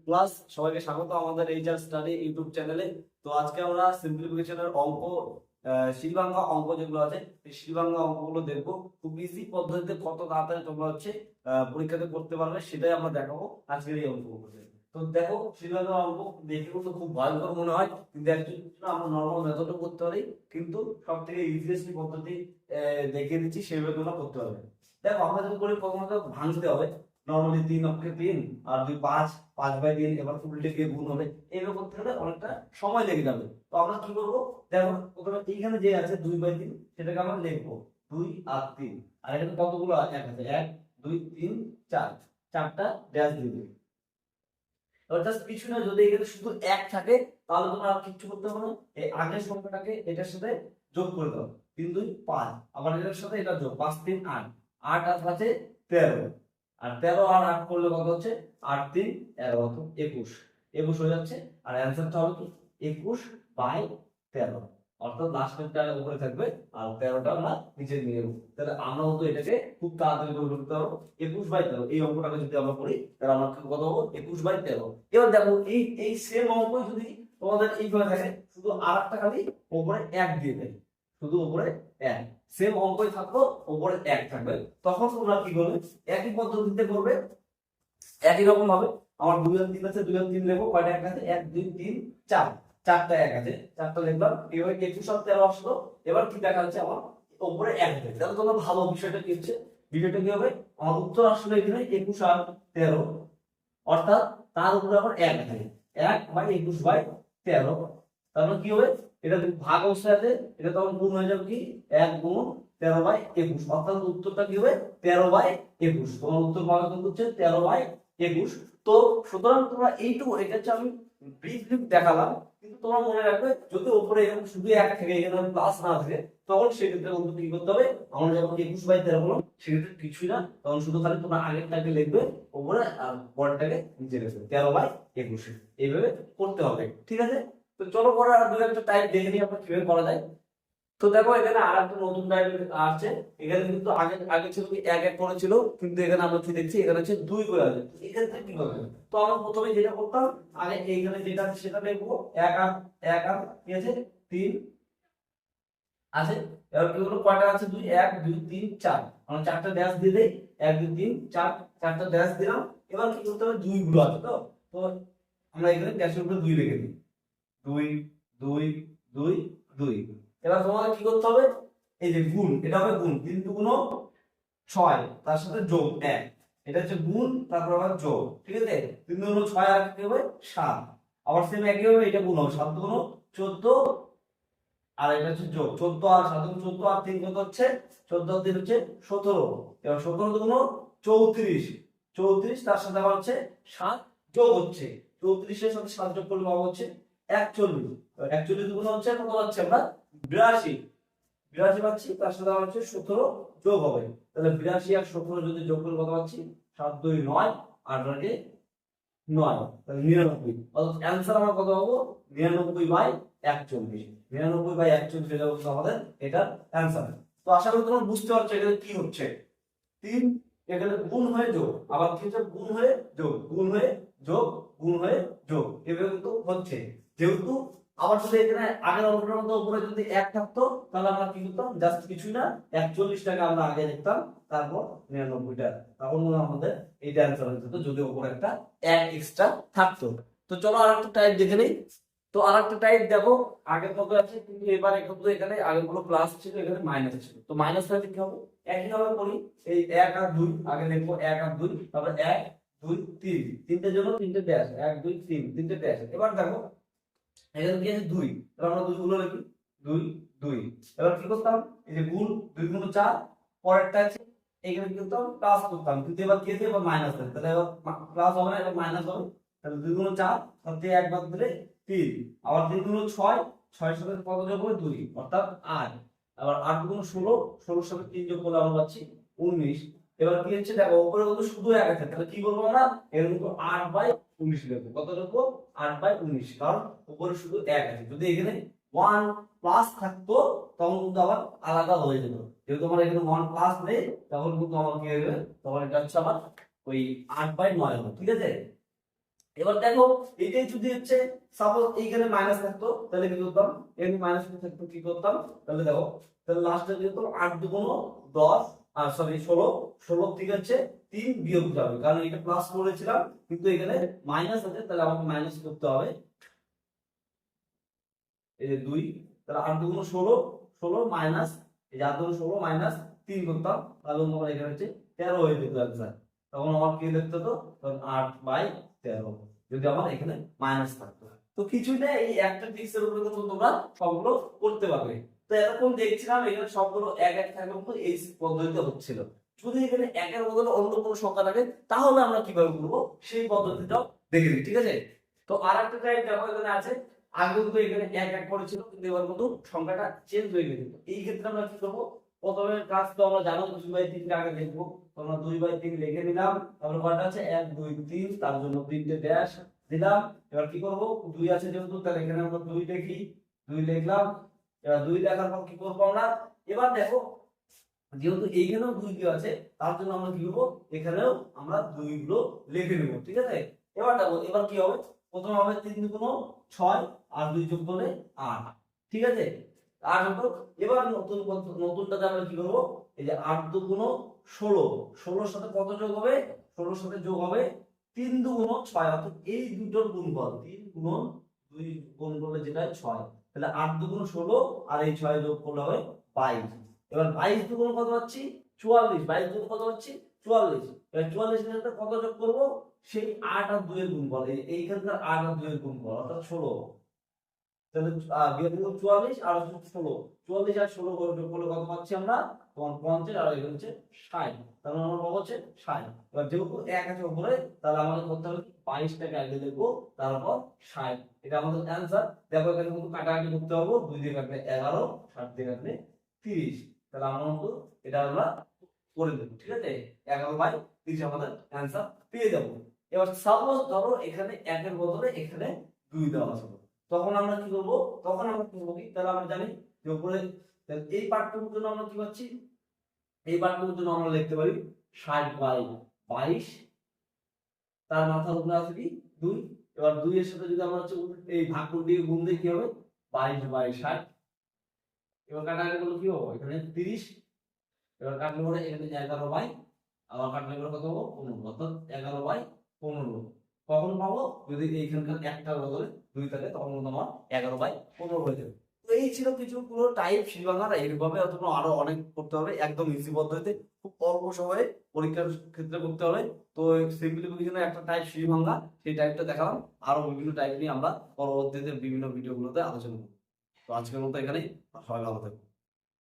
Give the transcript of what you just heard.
Class সবাইকে স্বাগত আমাদের এইচআর স্টাডি ইউটিউব চ্যানেলে। তো আজকে আমরা সিম্পলিফিকেশনের অঙ্ক, সিলভাঙ্গা অঙ্ক যেগুলো আছে এই সিলভাঙ্গা অঙ্কগুলো দেখবো। খুব ইজি পদ্ধতিতে কত তাড়াতাড়ি তোমরা পরীক্ষাতে করতে পারবে সেটাই আমরা দেখাবো আজকের এই অঙ্কগুলো। তো দেখো, সিলভাঙ্গা অঙ্ক দেখে কিন্তু খুব ভয়ঙ্কর মনে হয়, কিন্তু অ্যাকচুয়ালি আমরা নর্মাল মেথডও করতে পারি, কিন্তু সব থেকে ইজিয়েস্ট পদ্ধতি দেখিয়ে দিচ্ছি, সেইভাবে তোমরা করতে পারবে। দেখো, আমরা যদি করি প্রথমত ভাঙতে হবে। নর্মালি 3 অক্ষে 3 আর 2 5, 5/3, এবার উল্টে গিয়ে গুণ হবে। এইভাবে করতে গেলে অনেকটা সময় লেগে যাবে। তো আমরা কি করবো, দেখো প্রথমে এইখানে যে আছে 2/3 সেটাকে আমরা লিখবো 2 আর 3, আর এখানে কতগুলো এক আছে 1 2 3 4, চারটা ড্যাশ দিয়ে দিই। এবার জাস্ট কিছু না, যদি এখানে শুধু 1 থাকে তাহলে তোমরা আর কিছু করতে হবে না, এই আগের সংখ্যাটাকে এটার সাথে যোগ করে দাও। 3 2 5, আবার এটার সাথে এটা যোগ, 5 3 8, 8 আর 5 13, আর 13 আর 8 করলে কত হচ্ছে 8 3 11, কত 21, 21 হয়ে যাচ্ছে। আর অ্যানসারটা হবে কি 21/13, অর্থাৎ লাস্টেরটা উপরে থাকবে আর 13টা আমরা নিচে নিয়ে নেব। তাহলে আমরা তো এটাকে খুব তাড়াতাড়ি করে করতে পারবো। 21/13 এই অঙ্কটাকে যদি আমরা করি তাহলে আমরা কত পাবো 21/13। এবার দেখো, এই সেম অঙ্ক যদি তোমাদের এইভাবে থাকে, শুধু আরেকটা খালি উপরে 1 দিয়ে দেয়, শুধু উপরে 1, সেম অঙ্কই থাকলো, উপরে 1 থাকবে। তখন তোমরা কি করবে, একই পদ্ধতিতে করবে, একই রকম ভাবে। আমার 2 আর 3 আছে, 2 আর 3 লিখবো, কয়টা 1 আছে 1 2 3 4, চারটা 1 আছে, চারটা লিখলাম। এবার 21 আর 13 আসলো। এবার কি দেখা যাচ্ছে আমার উপরে 1 আছে। তাহলে তোমরা ভালো, বিষয়টা কি হচ্ছে, বিষয়টা কি হবে, আমার উত্তর আসলে এখানে 21 আর 13, অর্থাৎ তার উপরে আবার 1 আছে, 1/21/13। তাহলে কি হবে, এটা ভাগ অবস্থায় আছে, এটা তখন গুণ হয়ে যাবে কি 1 গুণ 13/21, অর্থাৎ উত্তরটা কি হবে 13/21। তোমার উত্তর পাওয়া কিন্তু হচ্ছে 13/21। তো সুতরাং তোমরা এইটুকু, এটা হচ্ছে আমি ব্রিফলি দেখালাম, কিন্তু তোমরা মনে রাখবে যদি উপরে এরকম শুধু 1 থেকে এখানে প্লাস না থাকে, তখন সেক্ষেত্রে কিন্তু কি করতে হবে, আমরা যখন 21/13 বললাম সেক্ষেত্রে কিছুই না, তখন শুধু খালি তোমরা আগেরটাকে লিখবে উপরে আর পরেরটাকে নিচে লিখবে 13/21। এইভাবে করতে হবে, ঠিক আছে। তো চলো পরে আর দুই একটা টাইপ দেখে নিই আমরা কিভাবে করা যায়। তো দেখো, এখানে আর একটা নতুন টাইপ আসছে। এখানে কিন্তু আগে আগে ছিল কি 1 1 করে ছিল, কিন্তু এখানে আমরা কি দেখছি, এখানে হচ্ছে 2 করে আছে। এখান থেকে কি হবে, তো আমরা প্রথমে যেটা করতাম, আগে এইখানে যেটা আছে সেটা লিখবো 1 আর 1 আর কি আছে 3 আছে। এবার কি হলো, কয়টা আছে 2 1 2 3 4, আমরা চারটা ড্যাশ দিয়ে দেই, 1 2 3 4, চারটা ড্যাশ দিলাম। এবার কি করতে হবে, 2 গুলো আছে, তো তো আমরা এখানে ড্যাশের উপরে 2 লিখে দিই, 2 2 2 2। এবার তোমাকে কি করতে হবে, এই যে গুণ, এটা হবে গুণ, 3 গুণ 6, তার সাথে যোগ 1, এটা হচ্ছে গুণ, তারপর আবার যোগ, ঠিক আছে। 3 গুণ 6 আর কি হবে 7, আবার সেম একই হবে, এটা গুণ হবে 7 গুণ 14, আর এটা হচ্ছে যোগ 14 আর 7 গুণ 14 আর 3 কত হচ্ছে 14 আর 3 হচ্ছে 17। এবার 17 গুণ 34, 34 তার সাথে আবার হচ্ছে 7 যোগ হচ্ছে, 34 এর সাথে 7 যোগ করলে পাবো হচ্ছে 41। 41 গুণ হচ্ছে কত পাচ্ছি আমরা 82, 82 পাচ্ছি, তার সাথে আবার হচ্ছে 17 যোগ হবে। তাহলে 82 আর 17 যদি যোগ করে কত পাচ্ছি 7 2 9, আর 9 তাহলে 99। অর্থাৎ অ্যান্সার আমরা কত পাবো 99/41, 99/41 হয়ে যাবে আমাদের এটার অ্যান্সার। তো আশা করি তোমরা বুঝতে পারছো এখানে কি হচ্ছে, 3 এখানে গুণ হয়ে যোগ, আবার কি হচ্ছে গুণ হয়ে যোগ, গুণ হয়ে যোগ, গুণ হয়ে যোগ, এভাবে কিন্তু হচ্ছে। যেহেতু আবার যদি এখানে আগের অঙ্কটার মতো উপরে যদি 1 থাকতো, তাহলে আমরা কি করতাম, জাস্ট কিছুই না 41টাকে আমরা আগে লিখতাম, তারপর 99টা, তখন আমাদের এইটা অ্যান্সার হয়ে যেত যদি উপরে একটা 1 এক্সট্রা থাকতো। তো চলো আরেকটা টাইপ দেখে নেই। তো আরেকটা টাইপ দেখো, আগের মতো আছে, কিন্তু এবার কিন্তু এখানে আগের গুলো প্লাস ছিল, এখানে মাইনাস ছিল। তো মাইনাস থাকলে কি হবে, একই ভাবে করি, এই 1 আর 2 আগে লিখবো, 1 আর 2, তারপর 1 2 3, তিনটের জন্য তিনটে ড্যাশ, 1 2 3, তিনটে ড্যাশ। এবার দেখো এখানে কি আছে 2, তাহলে আমরা 2 গুলো লিখি 2 2। এবার কি করতাম, এই যে গুণ 2 গুণ 4, পরেরটা আছে এখানে কি করতাম প্লাস করতাম, কিন্তু এবার কি আছে এবার মাইনাস আছে, তাহলে এবার প্লাস হবে না, এবার মাইনাস হবে। তাহলে 2 গুণ 4, তার থেকে 1 বাদ দিলে 3, আবার 3 গুণ 6, 6 এর সাথে কত যোগ হবে 2, অর্থাৎ 8, আবার 8 গুণ 16, 16 এর সাথে 3 যোগ করলে আমরা পাচ্ছি 19। এবার কি হচ্ছে দেখো, উপরে কিন্তু শুধু 1 আছে, তাহলে কি করবো আমরা এর উপর 8/19 লিখবো, কত লিখবো 8/19, কারণ উপরে শুধু 1 আছে। যদি এখানে 1 প্লাস থাকতো তখন কিন্তু আবার আলাদা হয়ে যেত, যেহেতু আমার এখানে 1 প্লাস নেই, তখন কিন্তু আমার কি হয়ে যাবে, তখন এটা হচ্ছে আমার ওই 8/9 হবে, ঠিক আছে। এবার দেখো এটাই যদি হচ্ছে সাপোজ এইখানে মাইনাস থাকতো তাহলে কি করতাম, এখানে মাইনাস থাকতো কি করতাম, তাহলে দেখো তাহলে লাস্টে কি হতো 8 দুগুণ 10 আর সরি 16, 16 থেকে হচ্ছে 3 বিয়োগ যাবে, কারণ এটা প্লাস করেছিলাম কিন্তু এখানে মাইনাস আছে, তাহলে আমাকে মাইনাস করতে হবে। এই যে 2, তাহলে 8 দুগুণ 16, 16 মাইনাস এই যে 8 দুগুণ 16 মাইনাস 3 করতাম, তাহলে আমার এখানে হচ্ছে 13 হয়ে যেত অ্যান্সার। তখন আমার কি লিখতে হতো, তখন 8/13 যদি আমার এখানে মাইনাস থাকতো। তো কিছুই না, এই একটা ট্রিক্সের উপরে কিন্তু তোমরা সবগুলো করতে পারবে। তো এতক্ষণ দেখছিলাম এখানে সবগুলো এক এক থাকলে কিন্তু এই পদ্ধতিতে হচ্ছিল। যদি এখানে একের বদলে অন্য কোনো সংখ্যা থাকে তাহলে আমরা কিভাবে করবো সেই পদ্ধতিটাও দেখে নিই, ঠিক আছে। তো আর একটা টাইপ দেখো এখানে আছে, আগে কিন্তু এখানে এক এক করেছিল কিন্তু এবার কিন্তু সংখ্যাটা চেঞ্জ হয়ে গেছে। এই ক্ষেত্রে আমরা কি করবো, প্রথমে কাজ তো আমরা জানো 2/3 আগে লিখবো, তোমরা 2/3 লিখে নিলাম, তারপরে কয়টা আছে 1 2 3, তার জন্য 3টে ড্যাশ দিলাম। এবার কি করবো, 2 আছে যেহেতু তাহলে এখানে আমরা 2 লিখি, 2 লিখলাম। এবার 2 লেখার পর কি করবো আমরা, এবার দেখো যেহেতু এইখানেও 2 দেওয়া আছে তার জন্য আমরা কি করবো, এখানেও আমরা 2 গুলো লিখে নেবো, ঠিক আছে। এবার দেখো এবার কি হবে, প্রথমে হবে 3 দুগুণ 6 আর 2 যোগ করলে 8, ঠিক আছে। 8 হতো। এবার নতুনটাতে আমরা কি করবো, এই যে 8 দুগুণ 16, 16 সাথে কত যোগ হবে, 16 সাথে যোগ হবে 3 দুগুণ 6, অর্থাৎ এই দুটোর গুণফল 3 গুণ 2 গুণ করলে যেটা 6, তাহলে 8 দুগুণ 16 আর এই 6 যোগ করলে হবে 22। এবার 22 দুগুণ কত পাচ্ছি 44, 22 দুগুণ কত পাচ্ছি 44। এবার 44 এর সাথে কত যোগ করব, সেই 8 আর 2 এর গুণফল, এইখানকার 8 আর 2 এর গুণফল অর্থাৎ 16। তাহলে বিয়োগ 44 আর 16, 44 আর 16 করে যোগ করলে কত পাচ্ছি আমরা, তখন 50 আর এখানে হচ্ছে 60, তাহলে আমরা পাবো হচ্ছে 60। এবার যেহেতু এক আছে উপরে তাহলে আমাদের করতে হবে 22 টাকে আগে লিখবো, তারপর 60, এটা আমাদের অ্যানসার। দেখো এখানে কিন্তু কাটাকাটি করতে হবে, 2 দিয়ে কাটলে 11, 60 দিয়ে কাটলে 30, তাহলে আমরা কিন্তু এটা আমরা করে দেবো, ঠিক আছে। 11/30 আমাদের অ্যানসার পেয়ে যাবো। এবার সাপোজ ধরো এখানে একের বদলে এখানে 2 দেওয়া আছে, তখন আমরা কি করবো, তখন আমরা কি করবো কি, তাহলে আমরা জানি যে উপরে এই পার্টটুকুর জন্য আমরা কি পাচ্ছি, এই পার্টটুকুর জন্য আমরা লিখতে পারি 60/22, তার মাথার উপরে আছে কি 2। এবার 2 এর সাথে যদি আমরা হচ্ছে এই ভাগফল দিয়ে গুণ দিই কি হবে 22/60। এবার কাটাকাটি করলে কি হবে, এখানে 30, এবার কাটলে পরে এখানে 11 বাই, আবার কাটলে পরে কত হবো 15, অর্থাৎ 11/15 কখন পাবো, যদি এইখানকার একটার বদলে 2 থাকে তখন আমার 11/15 হয়ে যাবে। তো এই ছিল কিছু পুরো টাইপ সিঁড়ি ভাঙার, এইভাবে অথবা আরো অনেক করতে হবে একদম ইজি পদ্ধতিতে, খুব অল্প সময়ে পরীক্ষার ক্ষেত্রে করতে হবে। তো সিম্পলিফিকেশনের একটা টাইপ সিঁড়ি ভাঙা, সেই টাইপটা দেখালাম, আরো বিভিন্ন টাইপ নিয়ে আমরা পরবর্তীতে বিভিন্ন ভিডিওগুলোতে আলোচনা করবো। তো আজকের মতো এখানেই, সবাই ভালো থাকবে।